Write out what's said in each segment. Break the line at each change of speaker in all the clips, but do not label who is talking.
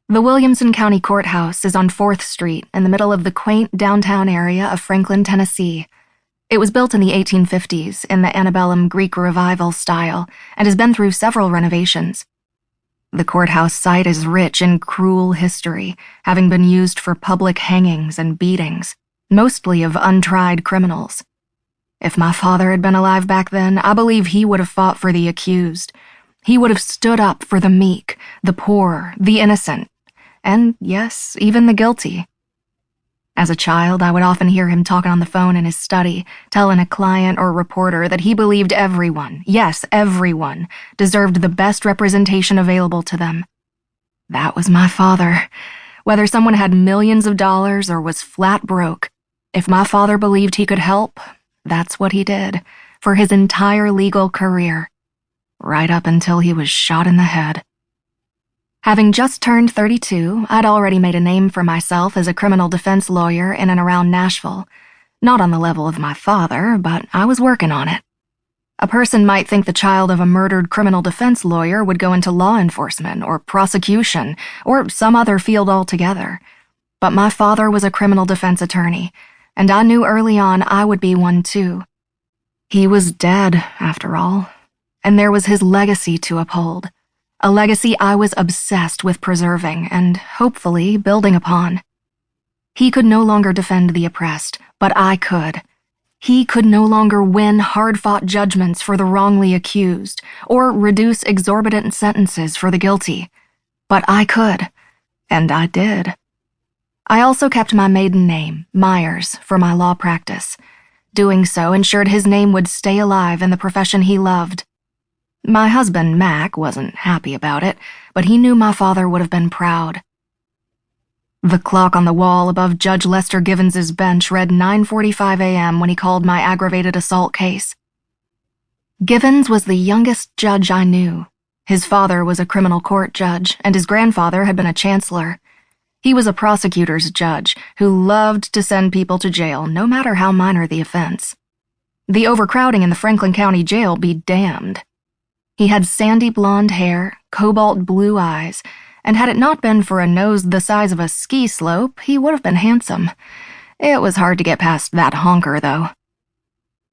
The Williamson County Courthouse is on 4th Street in the middle of the quaint downtown area of Franklin, Tennessee. It was built in the 1850s in the antebellum Greek Revival style and has been through several renovations. The courthouse site is rich in cruel history, having been used for public hangings and beatings, mostly of untried criminals. If my father had been alive back then, I believe he would have fought for the accused. He would have stood up for the meek, the poor, the innocent, and, yes, even the guilty. As a child, I would often hear him talking on the phone in his study, telling a client or reporter that he believed everyone, yes, everyone, deserved the best representation available to them. That was my father. Whether someone had millions of dollars or was flat broke, if my father believed he could help, that's what he did, for his entire legal career, right up until he was shot in the head. Having just turned 32, I'd already made a name for myself as a criminal defense lawyer in and around Nashville. Not on the level of my father, but I was working on it. A person might think the child of a murdered criminal defense lawyer would go into law enforcement or prosecution or some other field altogether. But my father was a criminal defense attorney, and I knew early on I would be one too. He was dead, after all, and there was his legacy to uphold. A legacy I was obsessed with preserving and, hopefully, building upon. He could no longer defend the oppressed, but I could. He could no longer win hard-fought judgments for the wrongly accused, or reduce exorbitant sentences for the guilty. But I could, and I did. I also kept my maiden name, Myers, for my law practice. Doing so ensured his name would stay alive in the profession he loved. My husband, Mac, wasn't happy about it, but he knew my father would have been proud. The clock on the wall above Judge Lester Givens's bench read 9:45 a.m. when he called my aggravated assault case. Givens was the youngest judge I knew. His father was a criminal court judge, and his grandfather had been a chancellor. He was a prosecutor's judge who loved to send people to jail, no matter how minor the offense. The overcrowding in the Franklin County Jail be damned. He had sandy blonde hair, cobalt blue eyes, and had it not been for a nose the size of a ski slope, he would have been handsome. It was hard to get past that honker, though.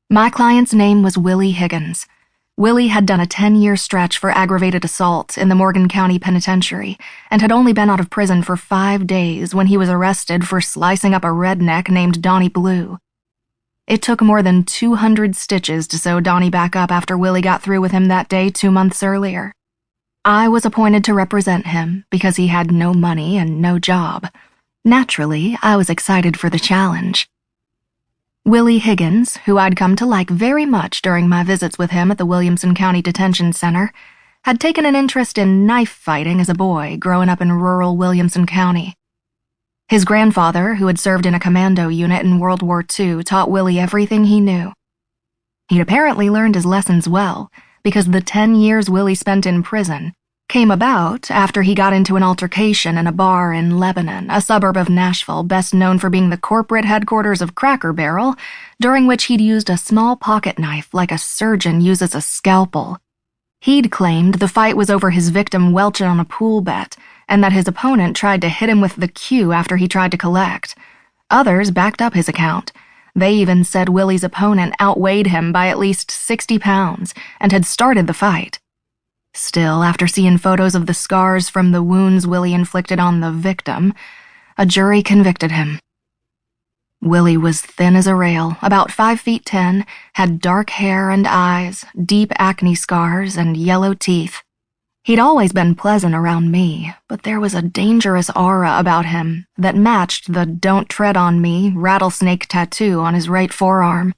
My client's name was Willie Higgins. Willie had done a 10-year stretch for aggravated assault in the Morgan County Penitentiary and had only been out of prison for 5 days when he was arrested for slicing up a redneck named Donnie Blue. It took more than 200 stitches to sew Donnie back up after Willie got through with him that day 2 months earlier. I was appointed to represent him because he had no money and no job. Naturally, I was excited for the challenge. Willie Higgins, who I'd come to like very much during my visits with him at the Williamson County Detention Center, had taken an interest in knife fighting as a boy growing up in rural Williamson County. His grandfather, who had served in a commando unit in World War II, taught Willie everything he knew. He'd apparently learned his lessons well, because the 10 years Willie spent in prison came about after he got into an altercation in a bar in Lebanon, a suburb of Nashville best known for being the corporate headquarters of Cracker Barrel, during which he'd used a small pocket knife like a surgeon uses a scalpel. He'd claimed the fight was over his victim welching on a pool bet, and that his opponent tried to hit him with the cue after he tried to collect. Others backed up his account. They even said Willie's opponent outweighed him by at least 60 pounds and had started the fight. Still, after seeing photos of the scars from the wounds Willie inflicted on the victim, a jury convicted him. Willie was thin as a rail, about 5'10", had dark hair and eyes, deep acne scars, and yellow teeth. He'd always been pleasant around me, but there was a dangerous aura about him that matched the "Don't Tread on Me" rattlesnake tattoo on his right forearm.